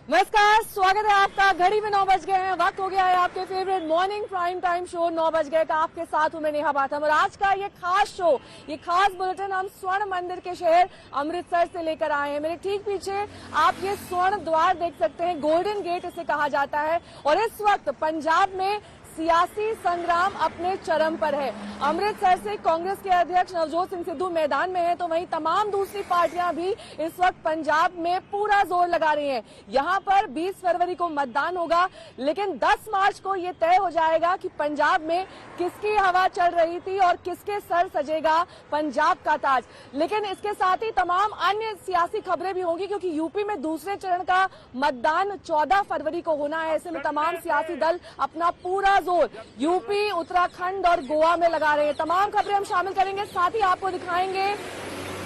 नमस्कार, स्वागत है आपका। घड़ी में 9 बज गए हैं, वक्त हो गया है आपके favourite morning prime time show 9 बज गए का। आपके साथ हूं मैं नेहा बाथम और आज का ये खास शो, ये खास बुलेटिन हम स्वर्ण मंदिर के शहर अमृतसर से लेकर आए हैं। मेरे ठीक पीछे आप ये स्वर्ण द्वार देख सकते हैं, गोल्डन गेट इसे कहा जाता है। और इस वक्त पंजाब में सियासी संग्राम अपने चरम पर है। अमृतसर से कांग्रेस के अध्यक्ष नवजोत सिंह सिद्धू मैदान में हैं, तो वहीं तमाम दूसरी पार्टियां भी इस वक्त पंजाब में पूरा जोर लगा रही हैं। यहां पर 20 फरवरी को मतदान होगा, लेकिन 10 मार्च को ये तय हो जाएगा कि पंजाब में किसकी हवा चल रही थी और किसके सर सजेगा पंजाब का ताज। लेकिन इसके साथ ही तमाम अन्य सियासी खबरें भी होंगी, क्योंकि यूपी में दूसरे चरण का मतदान 14 फरवरी को होना है। ऐसे में तमाम सियासी दल अपना पूरा जोर यूपी, उत्तराखंड और गोवा में लगा रहे हैं। तमाम खबरें हम शामिल करेंगे, साथ ही आपको दिखाएंगे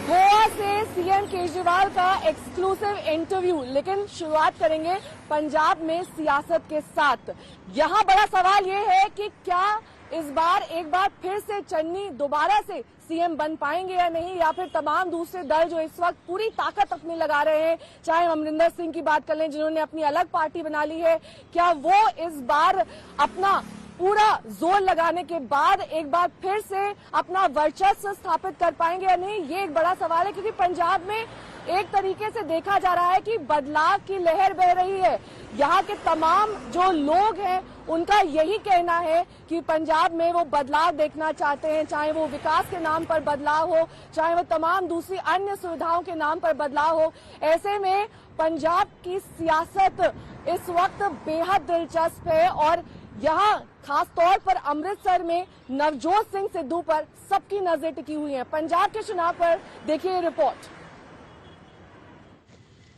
गोवा से सीएम केजरीवाल का एक्सक्लूसिव इंटरव्यू। लेकिन शुरुआत करेंगे पंजाब में सियासत के साथ। यहां बड़ा सवाल ये है कि क्या इस बार एक बार फिर से चन्नी दोबारा से सीएम बन पाएंगे या नहीं, या फिर तमाम दूसरे दल जो इस वक्त पूरी ताकत अपनी लगा रहे हैं, चाहे हम अमरिंदर सिंह की बात कर लें जिन्होंने अपनी अलग पार्टी बना ली है, क्या वो इस बार अपना पूरा जोर लगाने के बाद एक बार फिर से अपना वर्चस्व स्थापित कर पाएंगे या नहीं, ये एक बड़ा सवाल है। क्योंकि पंजाब में एक तरीके से देखा जा रहा है कि बदलाव की लहर बह रही है। यहाँ के तमाम जो लोग हैं उनका यही कहना है कि पंजाब में वो बदलाव देखना चाहते हैं, चाहे वो विकास के नाम पर बदलाव हो, चाहे वो तमाम दूसरी अन्य सुविधाओं के नाम पर बदलाव हो। ऐसे में पंजाब की सियासत इस वक्त बेहद दिलचस्प है और यहाँ खास तौर पर अमृतसर में नवजोत सिंह सिद्धू पर सबकी नजर टिकी हुई है। पंजाब के चुनाव पर देखिए रिपोर्ट।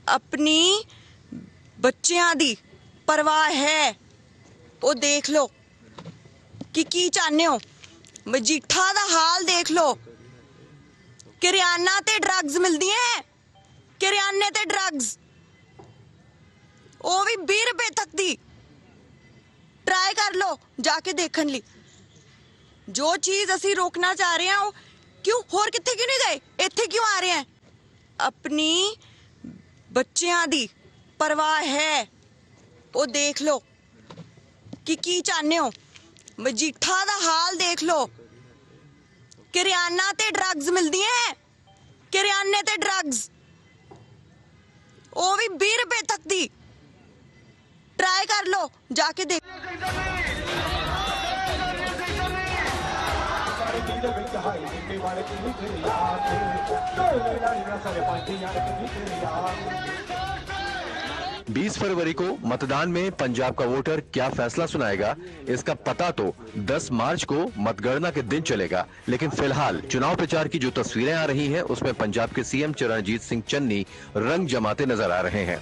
अपनी बच्चियां दी परवाह है वो देख लो कि की चाहने हो। मजीठा दा हाल देख लो, किरियाना ते ड्रग्स मिलदी है, किरियाने ते ड्रग्स वो भी 20 रुपए तक दी। ट्राई कर लो जाके देखन ली। जो चीज असी रोकना चाह रहे हैं क्यों होर किथे क्यों नहीं गए, इत्थे क्यों आ रहे हैं। अपनी बच्चियां दी परवाह है वो देख लो कि की चाहने हो। मजीठा दा हाल देख लो, किरियाना ते ड्रग्स मिलदी है, किरियाने ते ड्रग्स वो भी 20 रुपए तक दी। ट्राई कर लो जाके देख। बीस फरवरी को मतदान में पंजाब का वोटर क्या फैसला सुनाएगा, इसका पता तो 10 मार्च को मतगणना के दिन चलेगा। लेकिन फिलहाल चुनाव प्रचार की जो तस्वीरें आ रही हैं, उसमें पंजाब के सीएम चरणजीत सिंह चन्नी रंग जमाते नजर आ रहे हैं।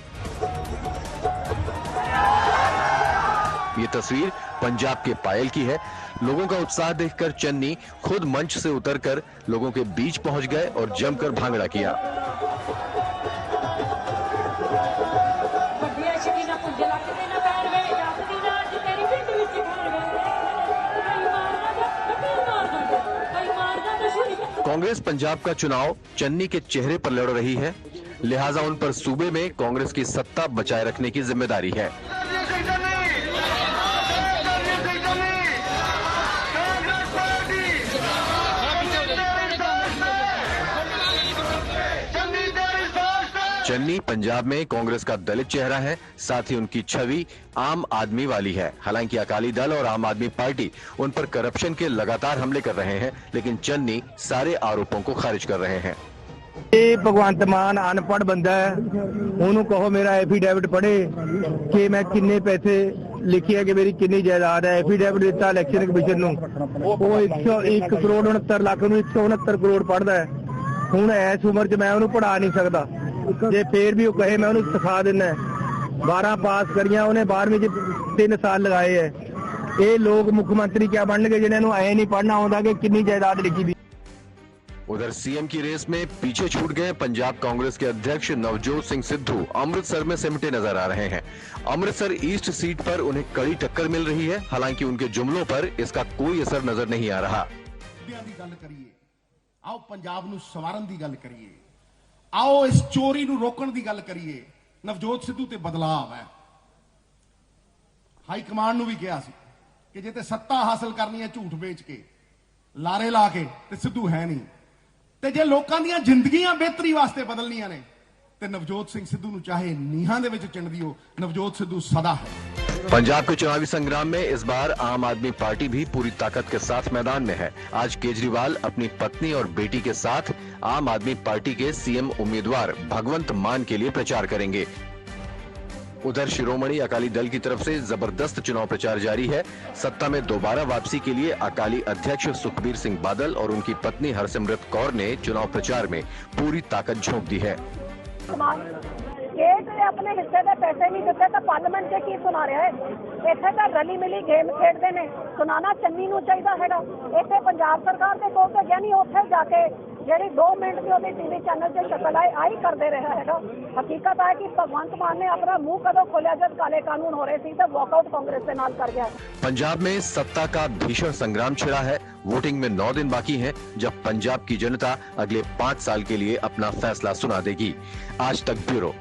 ये तस्वीर पंजाब के पायल की है। लोगों का उत्साह देखकर चन्नी खुद मंच से उतरकर लोगों के बीच पहुंच गए और जमकर भांगड़ा किया। कांग्रेस पंजाब का चुनाव चन्नी के चेहरे पर लड़ रही है, लिहाजा उन पर सूबे में कांग्रेस की सत्ता बचाए रखने की जिम्मेदारी है। चन्नी पंजाब में कांग्रेस का दलित चेहरा है, साथ ही उनकी छवि आम आदमी वाली है। हालांकि अकाली दल और आम आदमी पार्टी उन पर करप्शन के लगातार हमले कर रहे हैं, लेकिन चन्नी सारे आरोपों को खारिज कर रहे हैं। भगवंत मान अनपढ़ बंदा है, उन्होंने कहो मेरा एफिडेविट पढ़े कि मैं किन्ने पैसे लिखी है कि मेरी किन्नी जायदाद है। एफिडेविट दिता इलेक्शन कमीशन नूं, वो 101 करोड़ 69 लाख नूं 169 करोड़ पढ़दा है। हुण इस उम्र च मैं उन्होंने पढ़ा नहीं सकता, जे फिर भी वो कहे मैं उन्होंने सिखा देना। 12 पास करिया उन्हें, 12वीं च 3 साल लगाए है। ये लोग मुख्यमंत्री क्या बनणगे जिन्होंने ऐ नहीं पढ़ना आउंदा कि किन्नी जायदाद लिखी थी। उधर सीएम की रेस में पीछे छूट गए पंजाब कांग्रेस के अध्यक्ष नवजोत सिंह सिद्धू अमृतसर में सिमटे नजर आ रहे हैं। अमृतसर ईस्ट सीट पर उन्हें कड़ी टक्कर मिल रही है, हालांकि उनके जुमलों पर इसका कोई असर नजर नहीं आ रहा। आओ पंजाब नूं सवारन दी गल करिए, आओ इस चोरी नूं रोकण दी गल करिए। ਨਵਜੋਤ ਸਿੱਧੂ ਤੇ ਬਦਲਾਵ ਹੈ। ਹਾਈ ਕਮਾਂਡ ਨੂੰ ਵੀ ਕਿਹਾ ਸੀ ਕਿ ਜੇ ਤੇ ਸੱਤਾ ਹਾਸਲ ਕਰਨੀ ਹੈ ਝੂਠ ਵੇਚ ਕੇ, ਲਾਰੇ ਲਾ ਕੇ, ਤੇ ਸਿੱਧੂ ਹੈ ਨਹੀਂ, ਤੇ ਜੇ ਲੋਕਾਂ ਦੀਆਂ ਜ਼ਿੰਦਗੀਆਂ ਬਿਹਤਰੀ ਵਾਸਤੇ ਬਦਲਣੀਆਂ ਨੇ ਤੇ ਨਵਜੋਤ ਸਿੰਘ ਸਿੱਧੂ ਨੂੰ ਚਾਹੇ ਨੀਹਾਂ ਦੇ ਵਿੱਚ ਚਿਣ ਦਿਓ, ਨਵਜੋਤ सिद्धू सदा है। पंजाब के चुनावी संग्राम में इस बार आम आदमी पार्टी भी पूरी ताकत के साथ मैदान में है। आज केजरीवाल अपनी पत्नी और बेटी के साथ आम आदमी पार्टी के सीएम उम्मीदवार भगवंत मान के लिए प्रचार करेंगे। उधर शिरोमणि अकाली दल की तरफ से जबरदस्त चुनाव प्रचार जारी है। सत्ता में दोबारा वापसी के लिए अकाली अध्यक्ष सुखबीर सिंह बादल और उनकी पत्नी हरसिमरत कौर ने चुनाव प्रचार में पूरी ताकत झोंक दी है। अपने हिस्से के पैसे नहीं दिते तो पार्लियामेंट से की सुना रहा है। इत्थे तो रली मिली गेम खेडते ने, सुनाना चन्नी नूं चाहिदा हैगा। इत्थे पंजाब सरकार के कोल तो गया नहीं, उत्थे जाके ਜਿਹੜੀ 2 ਮਿੰਟ ਦੀ ਉਹਦੀ टीवी चैनल से शक्ल आई करते रहा है। हकीकत है कि भगवंत मान ने अपना मुंह कदों खोलिया जब काले कानून हो रहे थे तो वॉकआउट कांग्रेस के नाल कर गया। पंजाब में सत्ता का भीषण संग्राम छिड़ा है। वोटिंग में 9 दिन बाकी हैं, जब पंजाब की जनता अगले 5 साल के लिए अपना फैसला सुना देगी। आज तक ब्यूरो।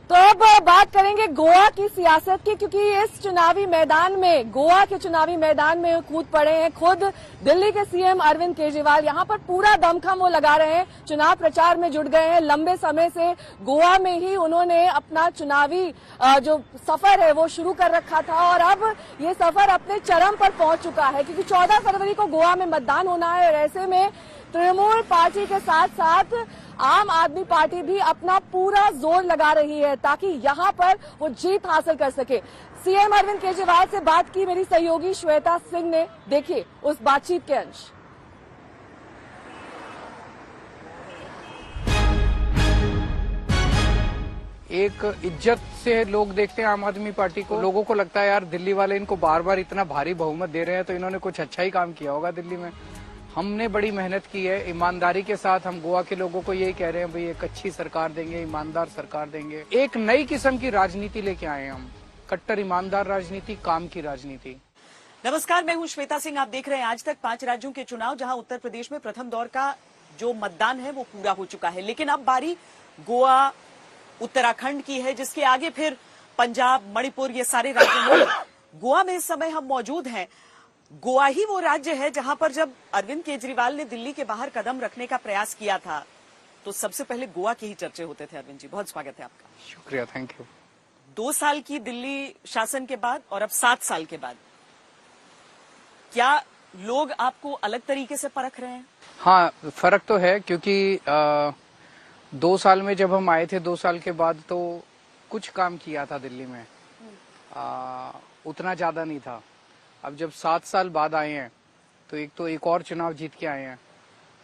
तो अब बात करेंगे गोवा की सियासत की, क्योंकि इस चुनावी मैदान में, गोवा के चुनावी मैदान में कूद पड़े हैं खुद दिल्ली के सीएम अरविंद केजरीवाल। यहां पर पूरा दमखम वो लगा रहे हैं, चुनाव प्रचार में जुट गए हैं। लंबे समय से गोवा में ही उन्होंने अपना चुनावी जो सफर है वो शुरू कर रखा था और अब ये सफर अपने चरम पर पहुंच चुका है, क्योंकि 14 फरवरी को गोवा में मतदान होना है और ऐसे में तृणमूल पार्टी के साथ साथ आम आदमी पार्टी भी अपना पूरा जोर लगा रही है ताकि यहां पर वो जीत हासिल कर सके। सीएम अरविंद केजरीवाल से बात की मेरी सहयोगी श्वेता सिंह ने, देखिए उस बातचीत के अंश। एक इज्जत से लोग देखते हैं आम आदमी पार्टी को। लोगों को लगता है यार दिल्ली वाले इनको बार बार इतना भारी बहुमत दे रहे हैं तो इन्होंने कुछ अच्छा ही काम किया होगा दिल्ली में। हमने बड़ी मेहनत की है, ईमानदारी के साथ हम गोवा के लोगों को यही कह रहे हैं भाई एक अच्छी सरकार देंगे, ईमानदार सरकार देंगे। एक नई किस्म की राजनीति लेके आए हैं हम, कट्टर ईमानदार राजनीति, काम की राजनीति। नमस्कार, मैं हूं श्वेता सिंह। आप देख रहे हैं आज तक 5 राज्यों के चुनाव, जहां उत्तर प्रदेश में प्रथम दौर का जो मतदान है वो पूरा हो चुका है। लेकिन अब बारी गोवा, उत्तराखंड की है, जिसके आगे फिर पंजाब, मणिपुर, ये सारे राज्य हैं। गोवा में इस समय हम मौजूद हैं। गोवा ही वो राज्य है जहां पर जब अरविंद केजरीवाल ने दिल्ली के बाहर कदम रखने का प्रयास किया था तो सबसे पहले गोवा के ही चर्चे होते थे। अरविंद जी, बहुत स्वागत है आपका। शुक्रिया, थैंक यू। 2 साल की दिल्ली शासन के बाद और अब 7 साल के बाद क्या लोग आपको अलग तरीके से परख रहे हैं? हाँ, फर्क तो है, क्योंकि 2 साल में जब हम आए थे, 2 साल के बाद तो कुछ काम किया था दिल्ली में, उतना ज्यादा नहीं था। अब जब 7 साल बाद आए हैं तो एक और चुनाव जीत के आए हैं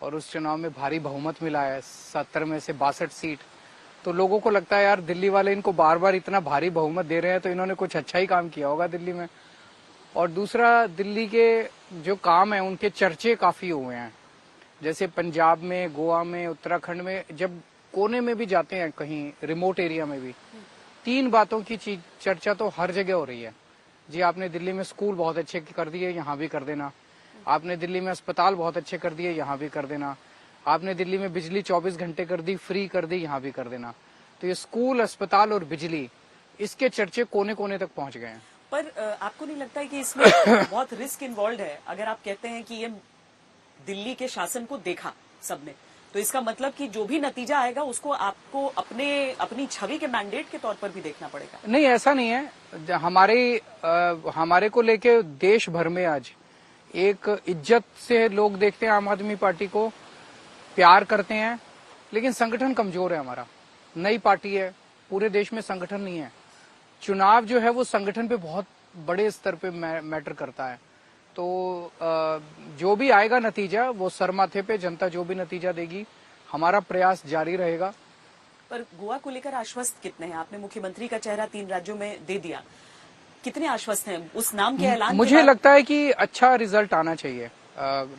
और उस चुनाव में भारी बहुमत मिला है, 70 में से 62 सीट। तो लोगों को लगता है यार दिल्ली वाले इनको बार बार इतना भारी बहुमत दे रहे हैं तो इन्होंने कुछ अच्छा ही काम किया होगा दिल्ली में। और दूसरा, दिल्ली के जो काम है उनके चर्चे काफी हुए हैं। जैसे पंजाब में, गोवा में, उत्तराखंड में, जब कोने में भी जाते हैं, कहीं रिमोट एरिया में भी, 3 बातों की चर्चा तो हर जगह हो रही है। जी, आपने दिल्ली में स्कूल बहुत अच्छे कर दिए, यहाँ भी कर देना। आपने दिल्ली में अस्पताल बहुत अच्छे कर दिए, यहाँ भी कर देना। आपने दिल्ली में बिजली 24 घंटे कर दी, फ्री कर दी, यहाँ भी कर देना। तो ये स्कूल, अस्पताल और बिजली, इसके चर्चे कोने कोने तक पहुंच गए हैं। पर आपको नहीं लगता है कि इसमें बहुत रिस्क इन्वॉल्व है? अगर आप कहते हैं कि ये दिल्ली के शासन को देखा सबने, तो इसका मतलब कि जो भी नतीजा आएगा उसको आपको अपनी छवि के मैंडेट के तौर पर भी देखना पड़ेगा। नहीं, ऐसा नहीं है। हमारे को लेके देश भर में आज एक इज्जत से लोग देखते हैं आम आदमी पार्टी को, प्यार करते हैं, लेकिन संगठन कमजोर है हमारा। नई पार्टी है, पूरे देश में संगठन नहीं है। चुनाव जो है वो संगठन पे बहुत बड़े स्तर पे मैटर करता है। तो जो भी आएगा नतीजा, वो सर माथे पे जनता जो भी नतीजा देगी, हमारा प्रयास जारी रहेगा। पर गोवा को लेकर आश्वस्त कितने हैं? आपने मुख्यमंत्री का चेहरा 3 राज्यों में दे दिया, कितने आश्वस्त हैं उस नाम के ऐलान? मुझे लगता है कि अच्छा रिजल्ट आना चाहिए।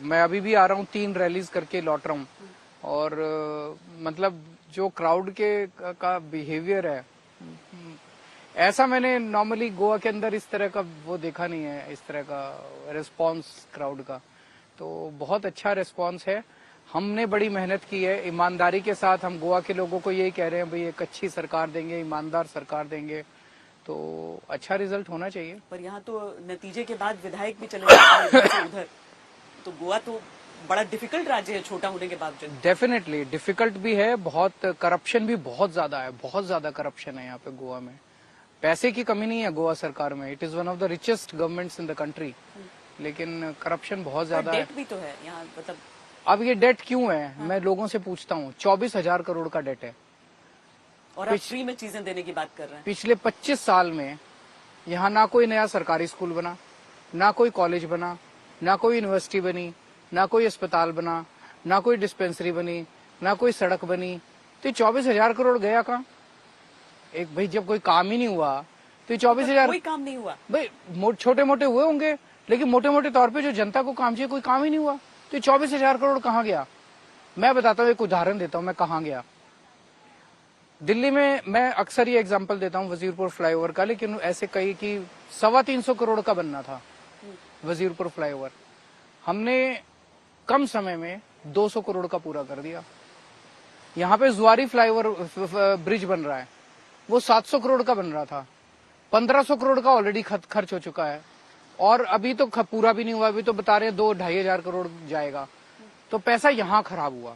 मैं अभी भी आ रहा हूँ, 3 रैलीज करके लौट रहा हूँ और मतलब जो क्राउड का बिहेवियर है, ऐसा मैंने नॉर्मली गोवा के अंदर इस तरह का वो देखा नहीं है, इस तरह का रिस्पांस क्राउड का। तो बहुत अच्छा रिस्पांस है। हमने बड़ी मेहनत की है, ईमानदारी के साथ हम गोवा के लोगों को यही कह रहे हैं भाई एक अच्छी सरकार देंगे, ईमानदार सरकार देंगे तो अच्छा रिजल्ट होना चाहिए। पर यहाँ तो नतीजे के बाद विधायक भी चले जाते हैं इधर से उधर, तो गोवा तो बड़ा डिफिकल्ट राज्य है छोटा होने के बावजूद। डेफिनेटली डिफिकल्ट भी है, बहुत करप्शन भी बहुत ज्यादा है, बहुत ज्यादा करप्शन है यहाँ पे गोवा में। पैसे की कमी नहीं है गोवा सरकार में, it is one of the richest governments in the country, लेकिन करप्शन बहुत ज्यादा है। डेट भी तो है यहाँ, मतलब अब ये डेट क्यों है मैं लोगों से पूछता हूँ, 24,000 करोड़ का डेट है और आप फ्री में चीजें देने की बात कर रहे हैं। पिछले 25 साल में। यहाँ ना कोई नया सरकारी स्कूल बना, ना कोई कॉलेज बना, ना कोई यूनिवर्सिटी बनी, ना कोई अस्पताल बना, ना कोई डिस्पेंसरी बनी, ना कोई सड़क बनी, तो 24,000 करोड़ गया कहाँ? एक भाई जब कोई काम ही नहीं हुआ तो 24,000 कोई काम नहीं हुआ भाई, छोटे मोटे हुए होंगे लेकिन मोटे मोटे तौर पे जो जनता को काम चाहिए कोई काम ही नहीं हुआ, तो 24,000 करोड़ कहाँ गया? मैं बताता हूँ, एक उदाहरण देता हूँ मैं कहाँ गया। दिल्ली में मैं अक्सर ये एग्जांपल देता हूँ वजीरपुर फ्लाईओवर का, लेकिन ऐसे कई कि 325 करोड़ का बनना था वजीरपुर फ्लाईओवर, हमने कम समय में 200 करोड़ का पूरा कर दिया। यहाँ पे जुआरी फ्लाईओवर ब्रिज बन रहा है, वो 700 करोड़ का बन रहा था, 1500 करोड़ का ऑलरेडी खर्च हो चुका है और अभी तो पूरा भी नहीं हुआ, अभी तो बता रहे हैं 2-2,500 करोड़ जाएगा। तो पैसा यहाँ खराब हुआ।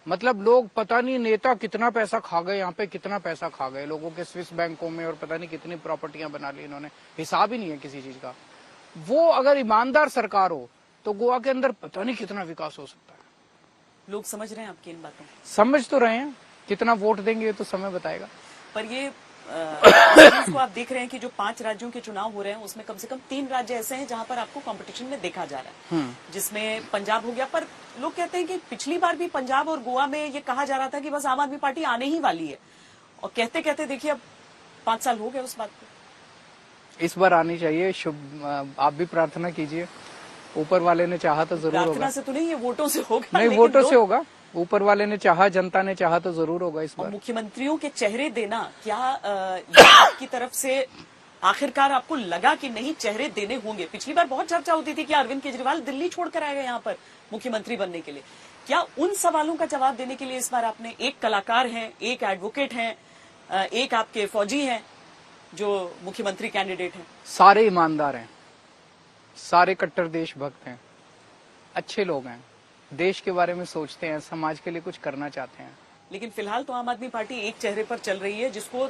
मतलब लोग पता नहीं नेता कितना पैसा खा गए, यहाँ पे कितना पैसा खा गए लोगों के स्विस बैंकों में, और पता नहीं कितनी प्रॉपर्टियां बना ली इन्होंने, हिसाब ही नहीं है किसी चीज का। वो अगर ईमानदार सरकार हो तो गोवा के अंदर पता नहीं कितना विकास हो सकता है। लोग समझ रहे हैं आपकी इन बातों? समझ तो रहे हैं, कितना वोट देंगे तो समय बताएगा। पर ये को आप देख रहे हैं कि जो 5 राज्यों के चुनाव हो रहे हैं उसमें कम से कम 3 राज्य ऐसे हैं जहां पर आपको कंपटीशन में देखा जा रहा है, जिसमें पंजाब हो गया। पर लोग कहते हैं कि पिछली बार भी पंजाब और गोवा में ये कहा जा रहा था कि बस आम आदमी पार्टी आने ही वाली है, और कहते कहते देखिए अब 5 साल हो गए उस बात पे। इस बार आनी चाहिए। शुभ, आप भी प्रार्थना कीजिए, ऊपर वाले ने चाहा तो जरूर होगा। प्रार्थना से तो नहीं, ये वोटों से होगा। नहीं, वोटों से होगा, ऊपर वाले ने चाहा, जनता ने चाहा तो जरूर होगा इस बार। मुख्यमंत्रियों के चेहरे देना क्या आपकी तरफ से आखिरकार आपको लगा कि नहीं चेहरे देने होंगे? पिछली बार बहुत चर्चा होती थी कि अरविंद केजरीवाल दिल्ली छोड़कर आएगा यहाँ पर मुख्यमंत्री बनने के लिए। क्या उन सवालों का जवाब देने के लिए इस बार आपने, एक कलाकार हैं, एक एडवोकेट हैं, एक आपके फौजी हैं जो मुख्यमंत्री कैंडिडेट हैं, सारे ईमानदार हैं, सारे कट्टर देशभक्त हैं, अच्छे लोग हैं, देश के बारे में सोचते हैं, समाज के लिए कुछ करना चाहते हैं। लेकिन फिलहाल तो आम आदमी पार्टी एक चेहरे पर चल रही है जिसको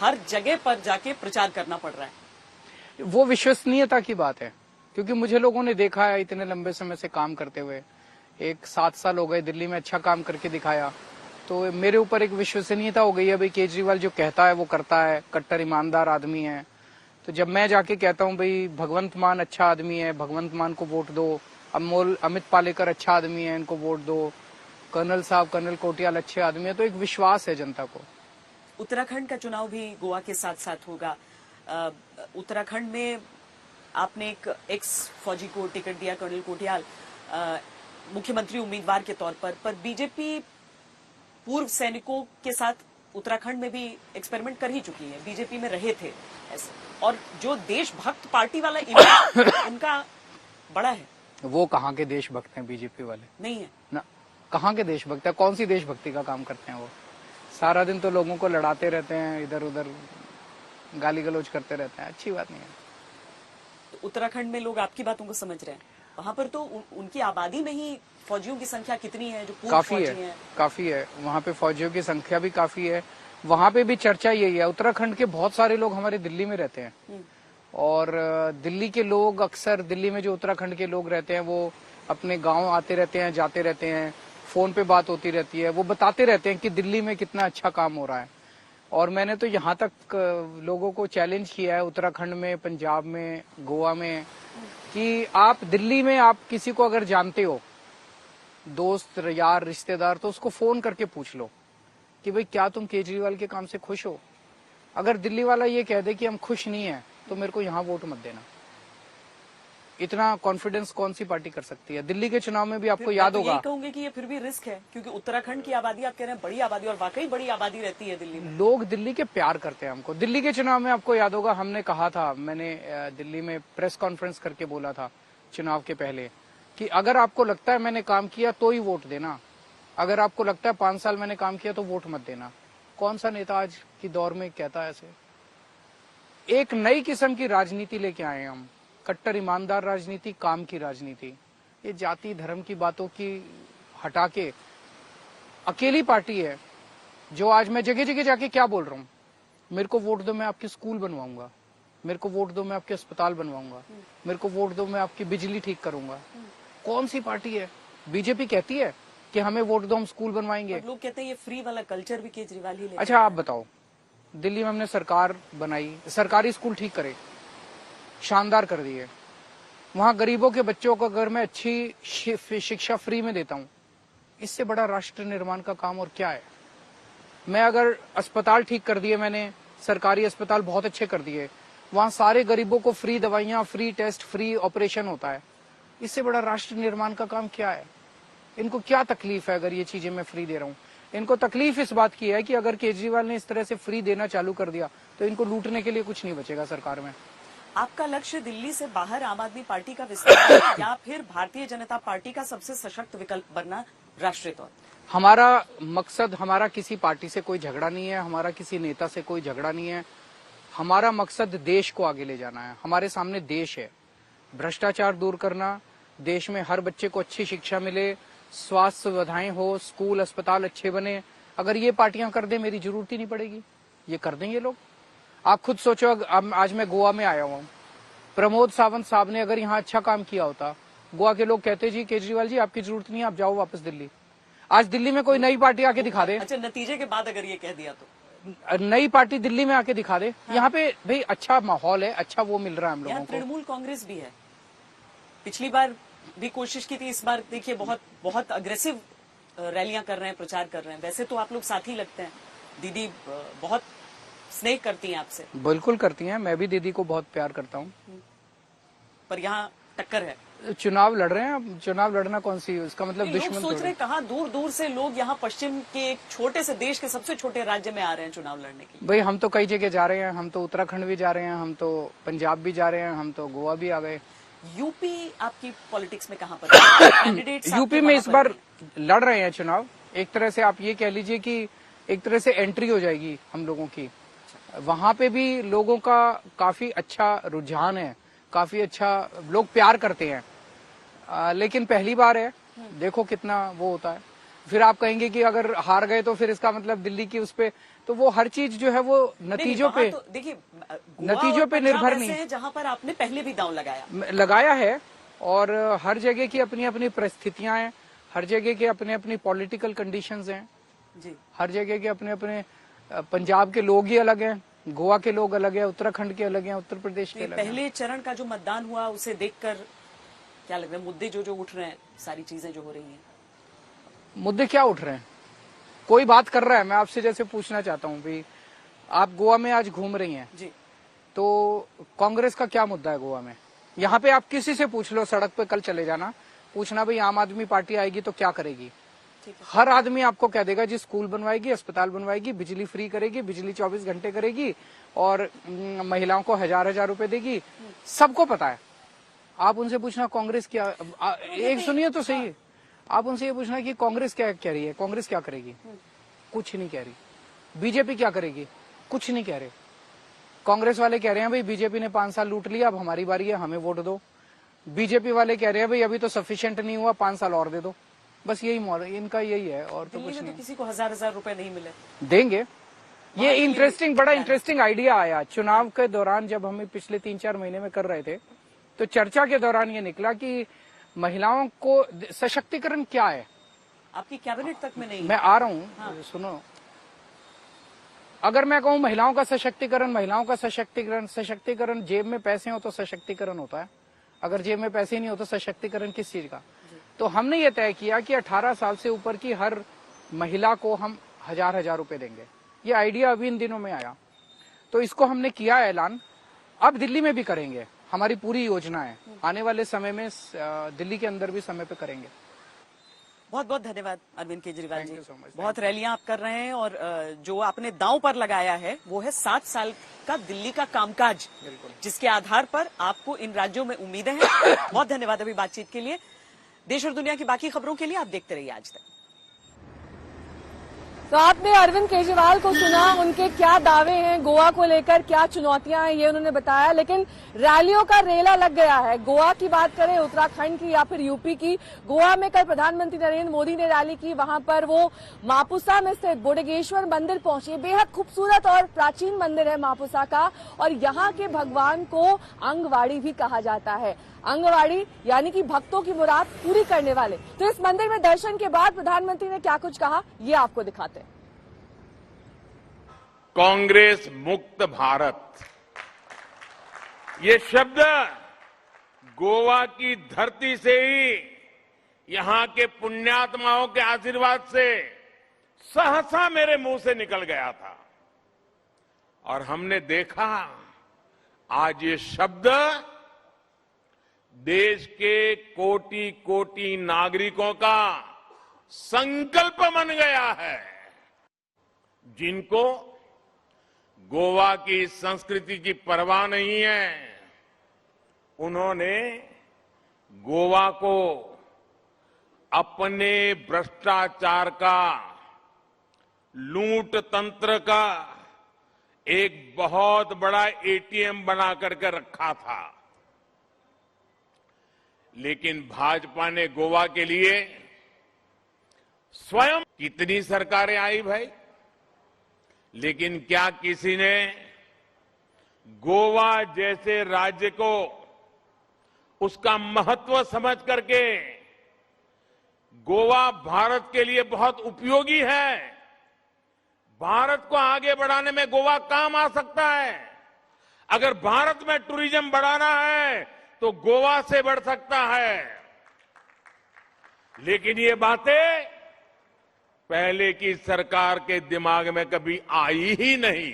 हर जगह पर जाके प्रचार करना पड़ रहा है। वो विश्वसनीयता की बात है, क्योंकि मुझे लोगों ने देखा है इतने लंबे समय से काम करते हुए, एक 7 साल हो गए दिल्ली में अच्छा काम करके दिखाया, तो मेरे ऊपर एक विश्वसनीयता हो गई है भाई केजरीवाल जो कहता है वो करता है, कट्टर ईमानदार आदमी है। तो जब मैं जाके कहता हूँ भाई भगवंत मान अच्छा आदमी है, भगवंत मान को वोट दो, अमित पालेकर अच्छा आदमी है, इनको वोट दो, कर्नल साहब, कर्नल कोटियाल अच्छे आदमी है, तो एक विश्वास है जनता को। उत्तराखंड का चुनाव भी गोवा के साथ साथ होगा। उत्तराखंड में आपने एक एक्स फौजी को टिकट दिया, कर्नल कोटियाल, मुख्यमंत्री उम्मीदवार के तौर पर बीजेपी पूर्व सैनिकों के साथ उत्तराखंड में भी एक्सपेरिमेंट कर ही चुकी है, बीजेपी में रहे थे ऐसे, और जो देशभक्त पार्टी वाला इमेज उनका बड़ा है। वो कहाँ के देशभक्त हैं बीजेपी वाले? नहीं है ना, कहाँ के देशभक्त है? कौन सी देशभक्ति का काम करते हैं वो? सारा दिन तो लोगों को लड़ाते रहते हैं, इधर उधर गाली गलौज करते रहते हैं, अच्छी बात नहीं है। तो उत्तराखंड में लोग आपकी बातों को समझ रहे हैं, वहां पर तो उनकी आबादी में ही फौजियों की संख्या कितनी है जो काफी है, काफी है, वहाँ पे फौजियों की संख्या भी काफी है। वहाँ पे भी चर्चा यही है, उत्तराखंड के बहुत सारे लोग हमारे दिल्ली में रहते हैं, और दिल्ली के लोग अक्सर, दिल्ली में जो उत्तराखंड के लोग रहते हैं वो अपने गांव आते रहते हैं, जाते रहते हैं, फोन पे बात होती रहती है, वो बताते रहते हैं कि दिल्ली में कितना अच्छा काम हो रहा है। और मैंने तो यहाँ तक लोगों को चैलेंज किया है, उत्तराखंड में, पंजाब में, गोवा में, कि आप दिल्ली में आप किसी को अगर जानते हो, दोस्त यार रिश्तेदार, तो उसको फोन करके पूछ लो कि भाई क्या तुम केजरीवाल के काम से खुश हो? अगर दिल्ली वाला ये कह दे कि हम खुश नहीं है तो मेरे को यहाँ वोट मत देना। इतना कॉन्फिडेंस कौन सी पार्टी कर सकती है? दिल्ली के चुनाव में भी आपको याद होगा, कहूंगी कि ये फिर भी रिस्क है, क्योंकि उत्तराखंड की आबादी आप कह रहे हैं बड़ी आबादी, और वाकई बड़ी आबादी रहती है दिल्ली में। लोग दिल्ली के प्यार करते हैं हमको। दिल्ली के चुनाव में आपको याद होगा हमने कहा था, मैंने दिल्ली में प्रेस कॉन्फ्रेंस करके बोला था चुनाव के पहले कि अगर आपको लगता है मैंने काम किया तो ही वोट देना, अगर आपको लगता है 5 साल मैंने काम किया तो वोट मत देना। कौन सा नेता आज की दौर में कहता है ऐसे? एक नई किस्म की राजनीति लेके आए हैं हम, कट्टर ईमानदार राजनीति, काम की राजनीति। ये जाति धर्म की बातों की हटा के अकेली पार्टी है जो आज मैं जगह जगह जाके क्या बोल रहा हूँ, मेरे को वोट दो मैं आपके स्कूल बनवाऊंगा, मेरे को वोट दो मैं आपके अस्पताल बनवाऊंगा, मेरे को वोट दो मैं आपकी बिजली ठीक करूंगा। कौन सी पार्टी है? बीजेपी कहती है कि हमें वोट दो हम स्कूल बनवाएंगे। लोग कहते हैं ये फ्री वाला कल्चर भी केजरीवाल ही ले। अच्छा आप बताओ, दिल्ली में हमने सरकार बनाई, सरकारी स्कूल ठीक करे, शानदार कर दिए, वहां गरीबों के बच्चों को अगर मैं अच्छी शिक्षा फ्री में देता हूं, इससे बड़ा राष्ट्र निर्माण का काम और क्या है? मैं अगर अस्पताल ठीक कर दिए, मैंने सरकारी अस्पताल बहुत अच्छे कर दिए, वहां सारे गरीबों को फ्री दवाइयां, फ्री टेस्ट, फ्री ऑपरेशन होता है, इससे बड़ा राष्ट्र निर्माण का काम क्या है? इनको क्या तकलीफ है अगर ये चीजें मैं फ्री दे रहा हूँ? इनको तकलीफ इस बात की है कि अगर केजरीवाल ने इस तरह से फ्री देना चालू कर दिया तो इनको लूटने के लिए कुछ नहीं बचेगा सरकार में। आपका लक्ष्य दिल्ली से बाहर आम आदमी पार्टी का विस्तार है या फिर भारतीय जनता पार्टी का सबसे सशक्त विकल्प बनना राष्ट्रीय तौर? हमारा मकसद, हमारा किसी पार्टी से कोई झगड़ा नहीं है, हमारा किसी नेता से कोई झगड़ा नहीं है, हमारा मकसद देश को आगे ले जाना है। हमारे सामने देश है, भ्रष्टाचार दूर करना, देश में हर बच्चे को अच्छी शिक्षा मिले, स्वास्थ्य सुविधाएं हो, स्कूल अस्पताल अच्छे बने। अगर ये पार्टियां कर दे मेरी जरूरत ही नहीं पड़ेगी, ये कर देंगे लोग। आप खुद सोचो, आज मैं गोवा में आया हुआ हूँ, प्रमोद सावंत साहब ने अगर यहाँ अच्छा काम किया होता, गोवा के लोग कहते जी केजरीवाल जी आपकी जरूरत नहीं है, आप जाओ वापस दिल्ली। आज दिल्ली में कोई नई पार्टी आके दिखा दे। अच्छा, नतीजे के बाद अगर ये कह दिया तो नई पार्टी दिल्ली में आके दिखा दे। हाँ। यहाँ पे भाई अच्छा माहौल है, अच्छा वो मिल रहा है हम लोगों को। तृणमूल कांग्रेस भी है, पिछली बार भी कोशिश की थी, इस बार देखिए बहुत अग्रेसिव रैलियां कर रहे हैं, प्रचार कर रहे हैं। वैसे तो आप लोग साथी लगते हैं, दीदी बहुत स्नेह करती हैं आपसे। बिल्कुल करती हैं, मैं भी दीदी को बहुत प्यार करता हूँ। पर यहाँ टक्कर है, चुनाव लड़ रहे हैं। अब चुनाव लड़ना कौन सी, इसका मतलब दुश्मन सोच रहे कहाँ दूर दूर से लोग यहाँ पश्चिम के एक छोटे से देश के सबसे छोटे राज्य में आ रहे हैं चुनाव लड़ने के लिए। भाई हम तो कई जगह जा रहे हैं, हम तो उत्तराखंड भी जा रहे हैं, हम तो पंजाब भी जा रहे हैं, हम तो गोवा भी आ गए। यूपी आपकी पॉलिटिक्स में कहाँ पर? यूपी में इस बार लड़ रहे हैं चुनाव। एक तरह से आप ये कह लीजिए कि एक तरह से एंट्री हो जाएगी हम लोगों की। वहां पे भी लोगों का काफी अच्छा रुझान है, काफी अच्छा लोग प्यार करते हैं। लेकिन पहली बार है, देखो कितना वो होता है। फिर आप कहेंगे कि अगर हार गए तो फिर इसका मतलब दिल्ली की उस पे, तो वो हर चीज जो है वो नतीजों पे, तो देखिए नतीजों पे निर्भर नहीं है, जहां पर आपने पहले भी दांव लगाया है। और हर जगह की अपनी अपनी परिस्थितियां हैं, हर जगह के अपने अपनी पॉलिटिकल कंडीशंस हैं जी, हर जगह के अपने अपने। पंजाब के लोग ही अलग हैं, गोवा के लोग अलग हैं, उत्तराखंड के अलग हैं, उत्तर प्रदेश के अलग हैं। पहले चरण का जो मतदान हुआ उसे देखकर क्या लग रहा है? मुद्दे जो उठ रहे हैं, सारी चीजें जो हो रही हैं, मुद्दे क्या उठ रहे हैं? कोई बात कर रहा है, मैं आपसे जैसे पूछना चाहता हूँ भी, आप गोवा में आज घूम रही हैं जी, तो कांग्रेस का क्या मुद्दा है गोवा में? यहाँ पे आप किसी से पूछ लो, सड़क पे कल चले जाना, पूछना भाई आम आदमी पार्टी आएगी तो क्या करेगी। हर आदमी आपको कह देगा जी स्कूल बनवाएगी, अस्पताल बनवाएगी, बिजली फ्री करेगी, बिजली 24 घंटे करेगी और महिलाओं को 1000 रुपए देगी। सबको पता है। आप उनसे पूछना कांग्रेस क्या, एक सुनिए तो सही, आप उनसे ये पूछना कि कांग्रेस क्या कह रही है, कांग्रेस क्या करेगी? कुछ नहीं कह रही। बीजेपी क्या करेगी? कुछ नहीं कह रहे। कांग्रेस वाले कह रहे हैं भाई बीजेपी ने 5 साल लूट लिया, अब हमारी बारी है, हमें वोट दो। बीजेपी वाले कह रहे हैं भाई अभी तो सफिशिएंट नहीं हुआ, 5 साल और दे दो। बस यही मॉडल इनका, यही है और तो कुछ नहीं। तो किसी को 1000 रुपए नहीं मिले, देंगे। ये इंटरेस्टिंग, बड़ा इंटरेस्टिंग आइडिया आया चुनाव के दौरान, जब हम पिछले 3-4 महीने में कर रहे थे तो चर्चा के दौरान ये निकला कि महिलाओं को सशक्तिकरण क्या है। आपकी कैबिनेट तक में नहीं। मैं आ रहा हूँ, हाँ। सुनो, अगर मैं कहूँ महिलाओं का सशक्तिकरण, महिलाओं का सशक्तिकरण जेब में पैसे हो तो सशक्तिकरण होता है, अगर जेब में पैसे नहीं हो तो सशक्तिकरण किस चीज का? तो हमने ये तय किया कि 18 साल से ऊपर की हर महिला को हम 1000 रुपए देंगे। ये आइडिया अभी इन दिनों में आया, तो इसको हमने किया ऐलान। अब दिल्ली में भी करेंगे, हमारी पूरी योजना है, आने वाले समय में दिल्ली के अंदर भी समय पे करेंगे। बहुत बहुत धन्यवाद अरविंद केजरीवाल जी। बहुत रैलियां आप कर रहे हैं और जो आपने दांव पर लगाया है वो है 7 साल का दिल्ली का कामकाज, जिसके आधार पर आपको इन राज्यों में उम्मीदें हैं। बहुत धन्यवाद अभी बातचीत के लिए। देश और दुनिया की बाकी खबरों के लिए आप देखते रहिए आज तक। तो आपने अरविंद केजरीवाल को सुना, उनके क्या दावे हैं गोवा को लेकर, क्या चुनौतियां हैं ये उन्होंने बताया, लेकिन रैलियों का रेला लग गया है। गोवा की बात करें, उत्तराखंड की या फिर यूपी की, गोवा में कल प्रधानमंत्री नरेंद्र मोदी ने रैली की। वहां पर वो मापुसा में स्थित बोडगेश्वर मंदिर पहुंचे। बेहद खूबसूरत और प्राचीन मंदिर है मापुसा का, और यहाँ के भगवान को अंगवाड़ी भी कहा जाता है। अंगवाड़ी यानी कि भक्तों की मुराद पूरी करने वाले। तो इस मंदिर में दर्शन के बाद प्रधानमंत्री ने क्या कुछ कहा, ये आपको दिखाते हैं। कांग्रेस मुक्त भारत, ये शब्द गोवा की धरती से ही, यहां के पुण्यात्माओं के आशीर्वाद से सहसा मेरे मुंह से निकल गया था, और हमने देखा आज ये शब्द देश के कोटि कोटि नागरिकों का संकल्प बन गया है, जिनको गोवा की संस्कृति की परवाह नहीं है। उन्होंने गोवा को अपने भ्रष्टाचार का, लूट तंत्र का एक बहुत बड़ा एटीएम बना करके रखा था। लेकिन भाजपा ने गोवा के लिए स्वयं, कितनी सरकारें आई भाई, लेकिन क्या किसी ने गोवा जैसे राज्य को उसका महत्व समझ करके, गोवा भारत के लिए बहुत उपयोगी है, भारत को आगे बढ़ाने में गोवा काम आ सकता है, अगर भारत में टूरिज्म बढ़ाना है तो गोवा से बढ़ सकता है, लेकिन ये बातें पहले की सरकार के दिमाग में कभी आई ही नहीं।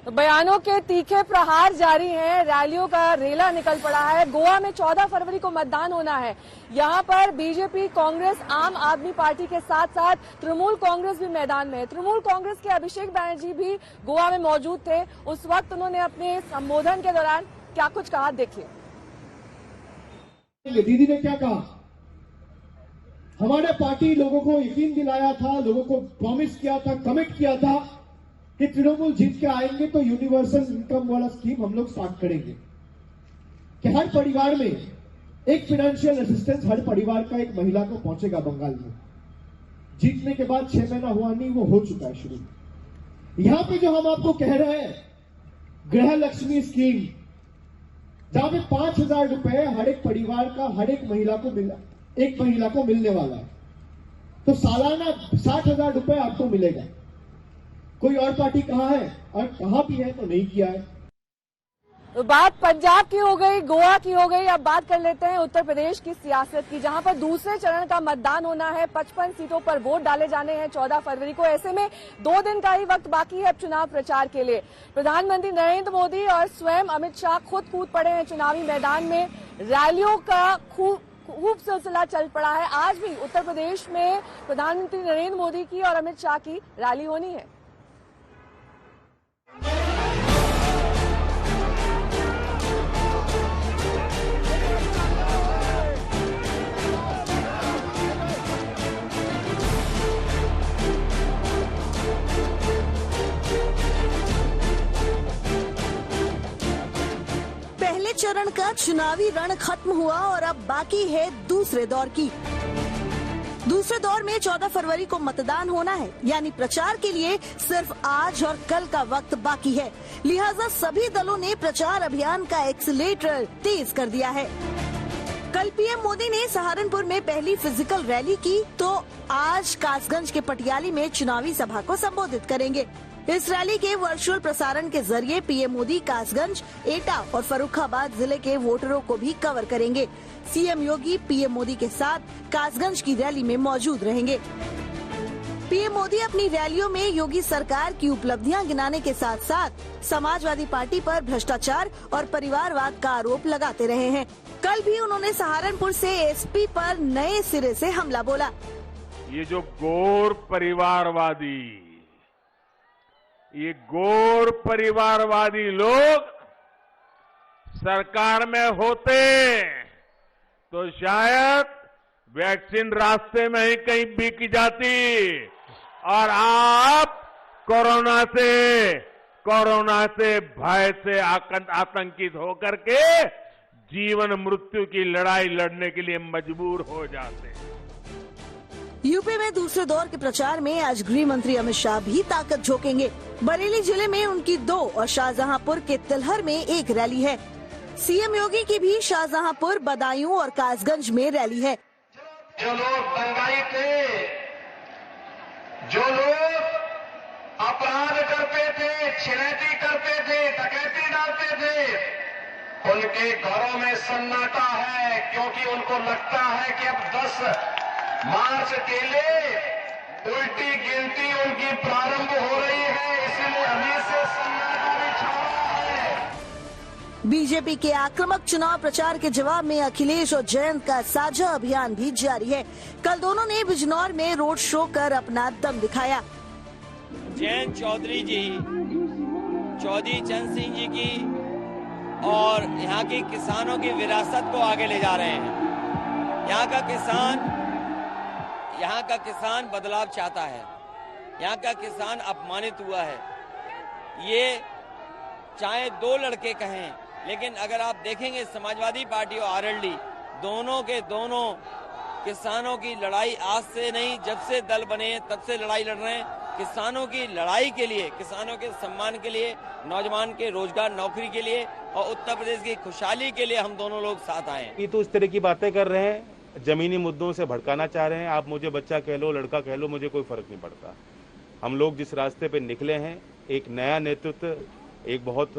तो बयानों के तीखे प्रहार जारी हैं, रैलियों का रेला निकल पड़ा है। गोवा में 14 फरवरी को मतदान होना है। यहां पर बीजेपी, कांग्रेस, आम आदमी पार्टी के साथ साथ तृणमूल कांग्रेस भी मैदान में है। तृणमूल कांग्रेस के अभिषेक बैनर्जी भी गोवा में मौजूद थे। उस वक्त उन्होंने अपने संबोधन के दौरान क्या कुछ कहा, देखिए। दीदी ने क्या कहा, हमारे पार्टी लोगों को यकीन दिलाया था, लोगों को प्रॉमिस किया था, कमिट किया था कि तृणमूल जीत के आएंगे तो यूनिवर्सल इनकम वाला स्कीम हम लोग स्टार्ट करेंगे, कि हर परिवार में एक फाइनेंशियल असिस्टेंस हर परिवार का एक महिला को पहुंचेगा बंगाल में। जीतने के बाद 6 महीना हुआ नहीं, वो हो चुका है शुरू। यहां पे जो हम आपको कह रहे हैं गृह लक्ष्मी स्कीम, जहां पे 5,000 रुपए हर एक परिवार का हर एक महिला को मिलने वाला है, तो सालाना 60,000 रुपए आपको मिलेगा। कोई और पार्टी कहाँ है, और कहाँ भी है तो नहीं किया है। तो बात पंजाब की हो गई, गोवा की हो गई। अब बात कर लेते हैं उत्तर प्रदेश की सियासत की, जहां पर दूसरे चरण का मतदान होना है। 55 सीटों पर वोट डाले जाने हैं 14 फरवरी को। ऐसे में 2 दिन का ही वक्त बाकी है चुनाव प्रचार के लिए। प्रधानमंत्री नरेंद्र मोदी और स्वयं अमित शाह खुद कूद पड़े हैं चुनावी मैदान में। रैलियों का खूब सिलसिला चल पड़ा है। आज भी उत्तर प्रदेश में प्रधानमंत्री नरेंद्र मोदी की और अमित शाह की रैली होनी है। पहले चरण का चुनावी रण खत्म हुआ और अब बाकी है दूसरे दौर की। दूसरे दौर में 14 फरवरी को मतदान होना है, यानी प्रचार के लिए सिर्फ आज और कल का वक्त बाकी है। लिहाजा सभी दलों ने प्रचार अभियान का एक्सीलेटर तेज कर दिया है। कल पीएम मोदी ने सहारनपुर में पहली फिजिकल रैली की, तो आज कासगंज के पटियाली में चुनावी सभा को संबोधित करेंगे। इस रैली के वर्चुअल प्रसारण के जरिए पीएम मोदी कासगंज, एटा और फर्रुखाबाद जिले के वोटरों को भी कवर करेंगे। सीएम योगी पीएम मोदी के साथ कासगंज की रैली में मौजूद रहेंगे। पीएम मोदी अपनी रैलियों में योगी सरकार की उपलब्धियां गिनाने के साथ साथ समाजवादी पार्टी पर भ्रष्टाचार और परिवारवाद का आरोप लगाते रहे हैं। कल भी उन्होंने सहारनपुर से एसपी पर नए सिरे से हमला बोला। ये जो गोर परिवारवादी लोग सरकार में होते तो शायद वैक्सीन रास्ते में ही कहीं बिक जाती और आप कोरोना से भय से आतंकित होकर के जीवन मृत्यु की लड़ाई लड़ने के लिए मजबूर हो जाते। यूपी में दूसरे दौर के प्रचार में आज गृह मंत्री अमित शाह भी ताकत झोंकेंगे। बरेली जिले में उनकी 2 और शाहजहांपुर के तिलहर में 1 रैली है। सीएम योगी की भी शाहजहांपुर, बदायूं और कासगंज में रैली है। जो लोग दंगाई थे, जो लोग अपराध करते थे, छिनैती करते थे, डकैती डालते थे, उनके घरों में सन्नाटा है, क्योंकि उनको लगता है कि अब 10 मार्च के लिए उल्टी गिनती उनकी प्रारंभ हो रही है, इसलिए अभी से सन्नाटा भी छा रहा है। बीजेपी के आक्रामक चुनाव प्रचार के जवाब में अखिलेश और जयंत का साझा अभियान भी जारी है। कल दोनों ने बिजनौर में रोड शो कर अपना दम दिखाया। जयंत चौधरी जी, चौधरी चरण सिंह जी की और यहाँ के किसानों की विरासत को आगे ले जा रहे हैं। यहाँ का किसान बदलाव चाहता है। यहाँ का किसान अपमानित हुआ है। ये चाहे 2 लड़के कहें, लेकिन अगर आप देखेंगे समाजवादी पार्टी और आरएलडी दोनों के दोनों किसानों की लड़ाई आज से नहीं, जब से दल बने तब से लड़ाई लड़ रहे हैं। किसानों की लड़ाई के लिए, किसानों के सम्मान के लिए, नौजवान के रोजगार नौकरी के लिए और उत्तर प्रदेश की खुशहाली के लिए हम दोनों लोग साथ आए हैं। ये तो इस तरह की बातें कर रहे हैं, जमीनी मुद्दों से भड़काना चाह रहे हैं। आप मुझे बच्चा कह लो, लड़का कह लो, मुझे कोई फर्क नहीं पड़ता। हम लोग जिस रास्ते पे निकले हैं, एक नया नेतृत्व, एक बहुत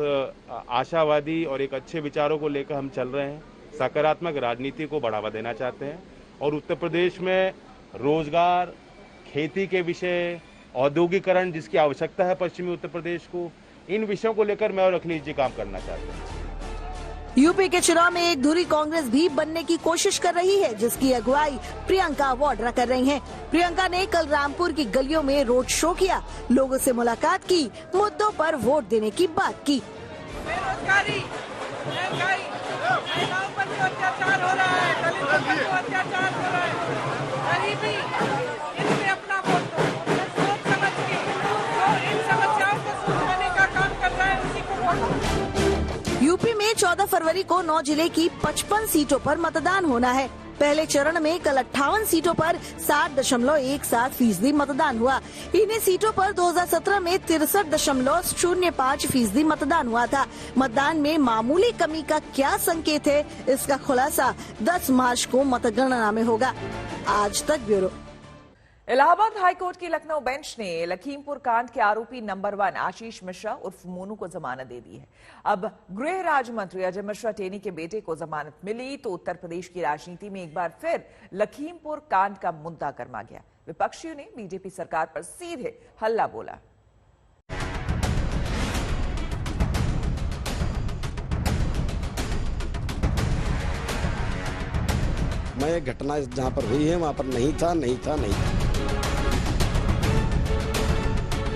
आशावादी और एक अच्छे विचारों को लेकर हम चल रहे हैं। सकारात्मक राजनीति को बढ़ावा देना चाहते हैं और उत्तर प्रदेश में रोजगार, खेती के विषय, औद्योगिकरण जिसकी आवश्यकता है पश्चिमी उत्तर प्रदेश को, इन विषयों को लेकर मैं और अखिलेश जी काम करना चाहते हैं। यूपी के चुनाव में एक धुरी कांग्रेस भी बनने की कोशिश कर रही है, जिसकी अगुवाई प्रियंका वाड्रा कर रही हैं। प्रियंका ने कल रामपुर की गलियों में रोड शो किया, लोगों से मुलाकात की, मुद्दों पर वोट देने की बात की। बेरोजगारी, महंगाई, महिलाओं पर जो अत्याचार हो रहा है, दलितों पर जो अत्याचार हो रहा है, गरीबी, इनमें अपना वोट दो। सोच समझ के जो इन समस्याओं को सुलझाने का काम कर रहा है, उसी को वोट दो। यूपी में 14 फरवरी को 9 जिले की 55 सीटों पर मतदान होना है। पहले चरण में कल 58 सीटों पर 60.17% मतदान हुआ। इन्हीं सीटों पर 2017 में 63.05% मतदान हुआ था। मतदान में मामूली कमी का क्या संकेत है, इसका खुलासा 10 मार्च को मतगणना में होगा। आज तक ब्यूरो। इलाहाबाद हाईकोर्ट की लखनऊ बेंच ने लखीमपुर कांड के आरोपी नंबर 1 आशीष मिश्रा उर्फ मोनू को जमानत दे दी है। अब गृह राज्य मंत्री अजय मिश्रा टेनी के बेटे को जमानत मिली तो उत्तर प्रदेश की राजनीति में एक बार फिर लखीमपुर कांड का मुद्दा गर्मा गया। विपक्षियों ने बीजेपी सरकार पर सीधे हल्ला बोला। मैं घटना जहां पर हुई है वहां पर नहीं था।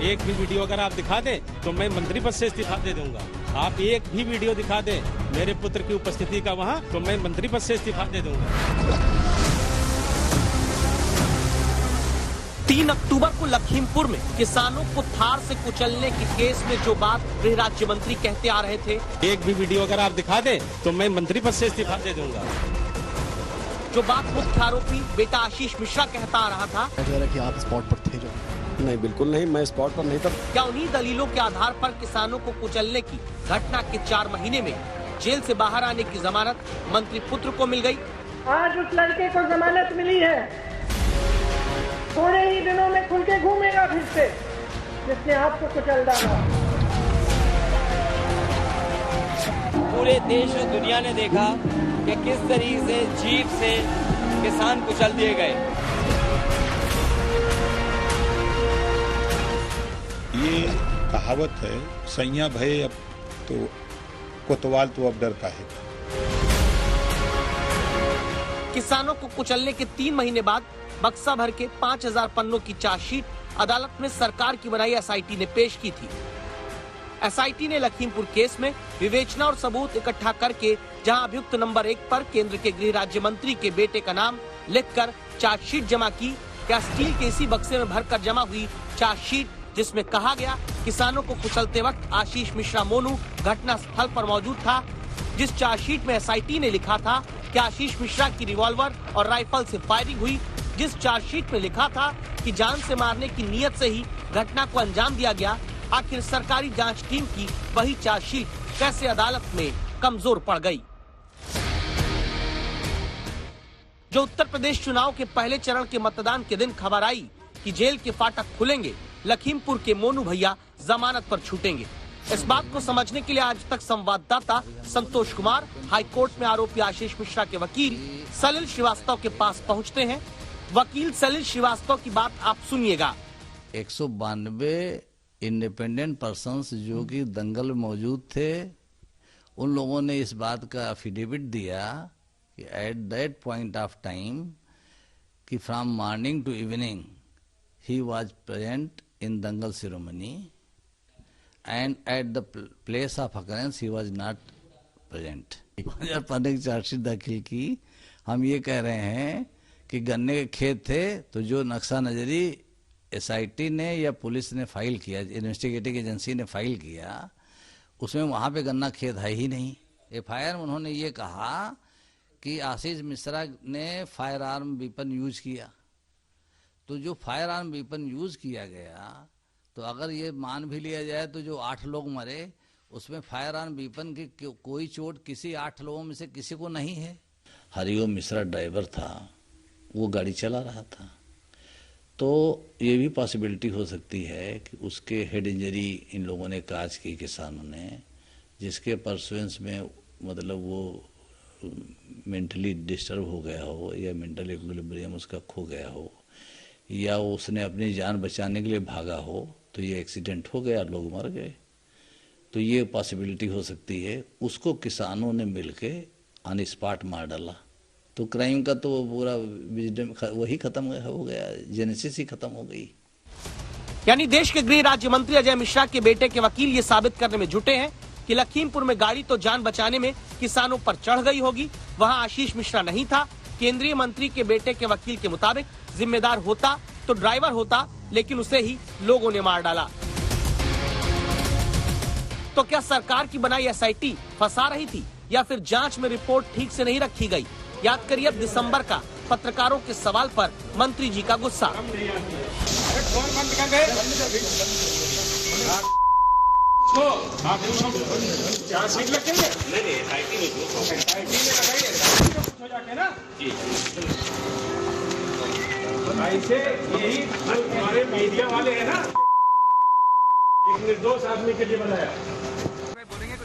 एक भी वीडियो अगर आप दिखा दें तो मैं मंत्री पद से इस्तीफा दे दूंगा। आप एक भी वीडियो दिखा दें मेरे पुत्र की उपस्थिति का वहां, तो मैं मंत्री पद से इस्तीफा दे दूंगा। 3 अक्टूबर को लखीमपुर में किसानों को थार से कुचलने के केस में जो बात गृह राज्य मंत्री कहते आ रहे थे, एक भी वीडियो अगर आप दिखा दें तो मैं मंत्री पद से इस्तीफा दे दूंगा। जो बात मुख्य आरोपी बेटा आशीष मिश्रा कहता आ रहा था कि आप स्पॉट पर थे जो? नहीं, बिल्कुल नहीं, मैं स्पॉट पर नहीं था। क्या उन्हीं दलीलों के आधार पर किसानों को कुचलने की घटना के 4 महीने में जेल से बाहर आने की जमानत मंत्री पुत्र को मिल गई? आज उस लड़के को जमानत मिली है, थोड़े ही दिनों में खुल के घूमेगा फिर से, जिसने आपको कुचल डाला। पूरे देश और दुनिया ने देखा कि किस तरीके से जीप से किसान कुचल दिए गए। ये कहावत है, सैया भय अब तो कोतवाल तो अब डरता है। किसानों को कुचलने के 3 महीने बाद बक्सा भर के 5000 पन्नों की चार्जशीट अदालत में सरकार की बनाई एसआईटी ने पेश की थी। एसआईटी ने लखीमपुर केस में विवेचना और सबूत इकट्ठा करके जहां अभियुक्त नंबर 1 पर केंद्र के गृह राज्य मंत्री के बेटे का नाम लिखकर चार्जशीट जमा की। क्या स्टील के इसी बक्से में भरकर जमा हुई चार्जशीट जिसमें कहा गया किसानों को कुचलते वक्त आशीष मिश्रा मोनू घटना स्थल पर मौजूद था। जिस चार्जशीट में एसआईटी ने लिखा था कि आशीष मिश्रा की रिवॉल्वर और राइफल से फायरिंग हुई, जिस चार्जशीट में लिखा था कि जान से मारने की नीयत से ही घटना को अंजाम दिया गया, आखिर सरकारी जांच टीम की वही चार्जशीट कैसे अदालत में कमजोर पड़ गई। जो उत्तर प्रदेश चुनाव के पहले चरण के मतदान के दिन खबर आई कि जेल के फाटक खुलेंगे, लखीमपुर के मोनू भैया जमानत पर छूटेंगे। इस बात को समझने के लिए आज तक संवाददाता संतोष कुमार हाईकोर्ट में आरोपी आशीष मिश्रा के वकील सलिल श्रीवास्तव के पास पहुंचते हैं। वकील सलिल श्रीवास्तव की बात आप सुनिएगा। 192 इंडिपेंडेंट पर्सन्स जो कि दंगल में मौजूद थे, उन लोगों ने इस बात का एफिडेविट दिया कि at that point of time कि from morning to evening he was present in dangal ceremony and at the place of occurrence he was not present. 2015 की चार्जशीट दाखिल की। हम ये कह रहे हैं कि गन्ने के खेत थे, तो जो नक्शा नजरी एसआईटी ने या पुलिस ने फाइल किया, इन्वेस्टिगेटिंग एजेंसी ने फाइल किया, उसमें वहाँ पे गन्ना खेत है ही नहीं। एफआईआर में उन्होंने ये कहा कि आशीष मिश्रा ने फायर आर्म वेपन यूज किया। तो जो फायर आर्म वेपन यूज किया गया, तो अगर ये मान भी लिया जाए तो जो 8 लोग मरे उसमें फायर आर्म वेपन की कोई चोट किसी 8 लोगों में से किसी को नहीं है। हरिओम मिश्रा ड्राइवर था, वो गाड़ी चला रहा था, तो ये भी पॉसिबिलिटी हो सकती है कि उसके हेड इंजरी इन लोगों ने काज की किसानों ने, जिसके परसुएंस में मतलब वो मेंटली डिस्टर्ब हो गया हो या मेंटल इक्विलिब्रियम उसका खो गया हो या उसने अपनी जान बचाने के लिए भागा हो, तो ये एक्सीडेंट हो गया, लोग मर गए। तो ये पॉसिबिलिटी हो सकती है। उसको किसानों ने मिलके ऑन स्पॉट मार डाला, तो क्राइम का तो पूरा विजडम वही खत्म हो गया, जेनेसिस ही खत्म हो गई। यानी देश के गृह राज्य मंत्री अजय मिश्रा के बेटे के वकील ये साबित करने में जुटे हैं कि लखीमपुर में गाड़ी तो जान बचाने में किसानों पर चढ़ गई होगी, वहां आशीष मिश्रा नहीं था। केंद्रीय मंत्री के बेटे के वकील के मुताबिक जिम्मेदार होता तो ड्राइवर होता, लेकिन उसे ही लोगों ने मार डाला। तो क्या सरकार की बनाई एसआईटी फंसा रही थी या फिर जांच में रिपोर्ट ठीक से नहीं रखी गई? याद करिए अब दिसंबर का पत्रकारों के सवाल पर मंत्री जी का गुस्सा। ऐसे यही हमारे मीडिया वाले हैं ना, एक निर्दोष आदमी के लिए बनाया।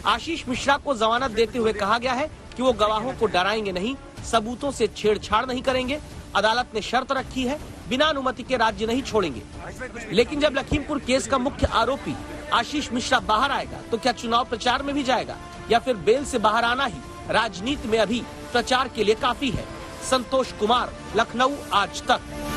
आशीष मिश्रा को जमानत देते हुए कहा गया है कि वो गवाहों को डराएंगे नहीं, सबूतों से छेड़छाड़ नहीं करेंगे। अदालत ने शर्त रखी है, बिना अनुमति के राज्य नहीं छोड़ेंगे। लेकिन जब लखीमपुर केस का मुख्य आरोपी आशीष मिश्रा बाहर आएगा, तो क्या चुनाव प्रचार में भी जाएगा या फिर बेल से बाहर आना ही राजनीति में अभी प्रचार के लिए काफी है? संतोष कुमार, लखनऊ, आज तक।